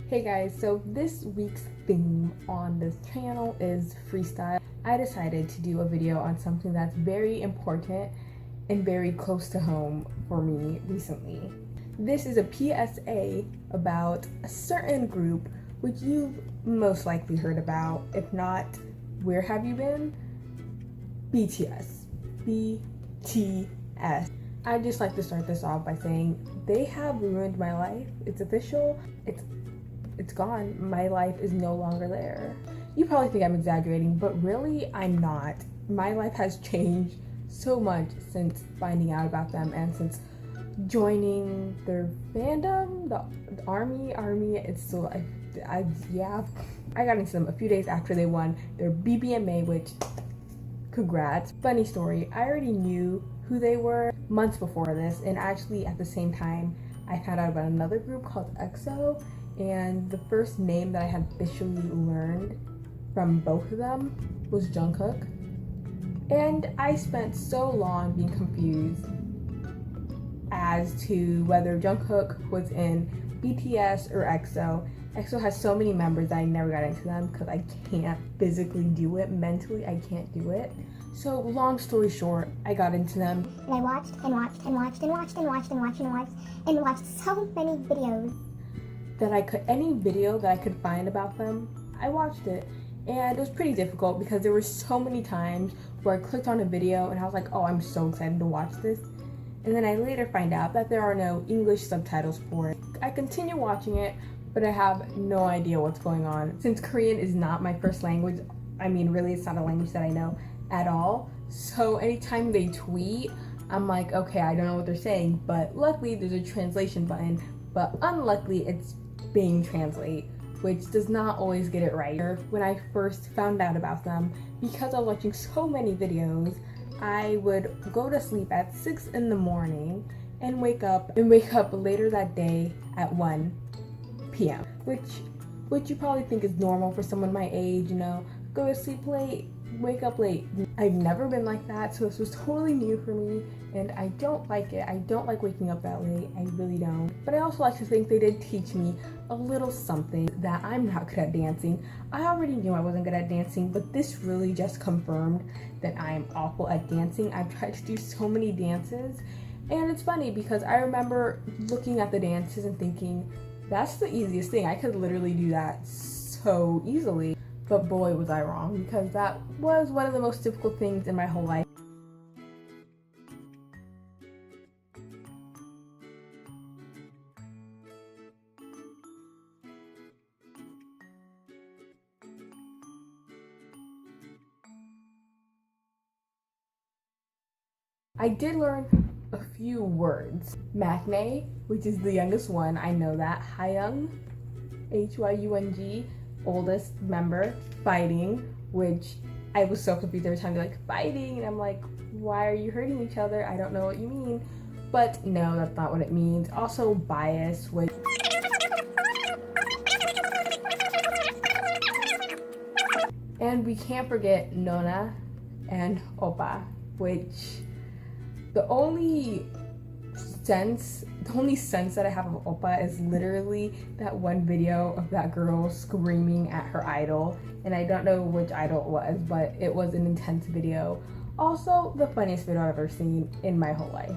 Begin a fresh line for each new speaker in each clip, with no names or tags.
Hey guys, so this week's theme on this channel is freestyle. I decided to do a video on something that's very important and very close to home for me recently. This is a PSA about a certain group which you've most likely heard about. If not, where have you been? BTS. BTS. I'd just like to start this off by saying they have ruined my life. It's official. It's gone. My life is no longer there. You probably think I'm exaggerating, but really I'm not. My life has changed so much since finding out about them and since joining their fandom, the army. It's still, I got into them a few days after they won their BBMA, which, congrats. Funny story, I already knew who they were months before this, and actually at the same time I found out about another group called EXO, and the first name that I had officially learned from both of them was Jungkook. And I spent so long being confused as to whether Jungkook was in BTS or EXO. EXO has so many members that I never got into them because I can't physically do it. Mentally, I can't do it. So long story short, I got into them.
And I watched so many videos.
Any video that I could find about them, I watched it. And it was pretty difficult because there were so many times where I clicked on a video and I was like, oh, I'm so excited to watch this. And then I later find out that there are no English subtitles for it. I continue watching it, but I have no idea what's going on. Since Korean is not my first language, I mean, really, it's not a language that I know at all. So anytime they tweet, I'm like, okay, I don't know what they're saying, but luckily there's a translation button, but unluckily it's Bing Translate, which does not always get it right. When I first found out about them, because I was watching so many videos, I would go to sleep at 6 in the morning and wake up later that day at 1 p.m. which you probably think is normal for someone my age, you know, go to sleep late, wake up late. I've never been like that, so this was totally new for me, and I don't like it. I don't like waking up that late. I really don't. But I also like to think they did teach me a little something, that I'm not good at dancing. I already knew I wasn't good at dancing, but this really just confirmed that I'm awful at dancing. I've tried to do so many dances, and it's funny because I remember looking at the dances and thinking, that's the easiest thing. I could literally do that so easily. But boy, was I wrong, because that was one of the most difficult things in my whole life. I did learn a few words. Maknae, which is the youngest one, I know that. Hyung, Hyung, oldest member. Fighting, which I was so confused every time they're like, fighting, and I'm like, why are you hurting each other? I don't know what you mean. But no, that's not what it means. Also bias, which and we can't forget Nona and Oppa, which the only sense that I have of Oppa is literally that one video of that girl screaming at her idol, and I don't know which idol it was, but it was an intense video. Also, the funniest video I've ever seen in my whole life.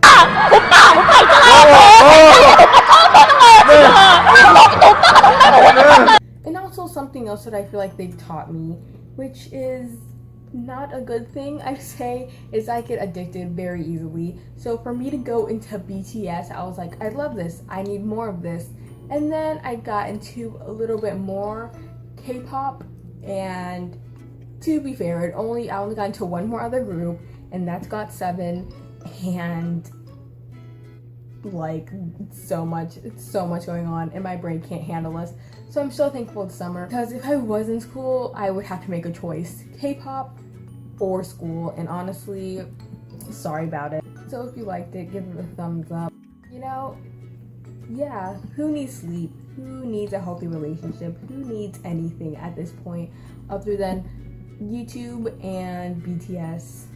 And also something else that I feel like they've taught me, which is not a good thing, I'd say, is I get addicted very easily. So for me to go into BTS, I was like, I love this, I need more of this. And then I got into a little bit more K-pop, and to be fair, I only got into one more other group, and that's GOT7, and like it's so much going on and my brain can't handle this. So I'm so thankful it's summer, because if I was in school, I would have to make a choice, K-pop or school, and honestly, sorry about it. So if you liked it, give it a thumbs up. You know, yeah, who needs sleep? Who needs a healthy relationship? Who needs anything at this point other than YouTube and BTS?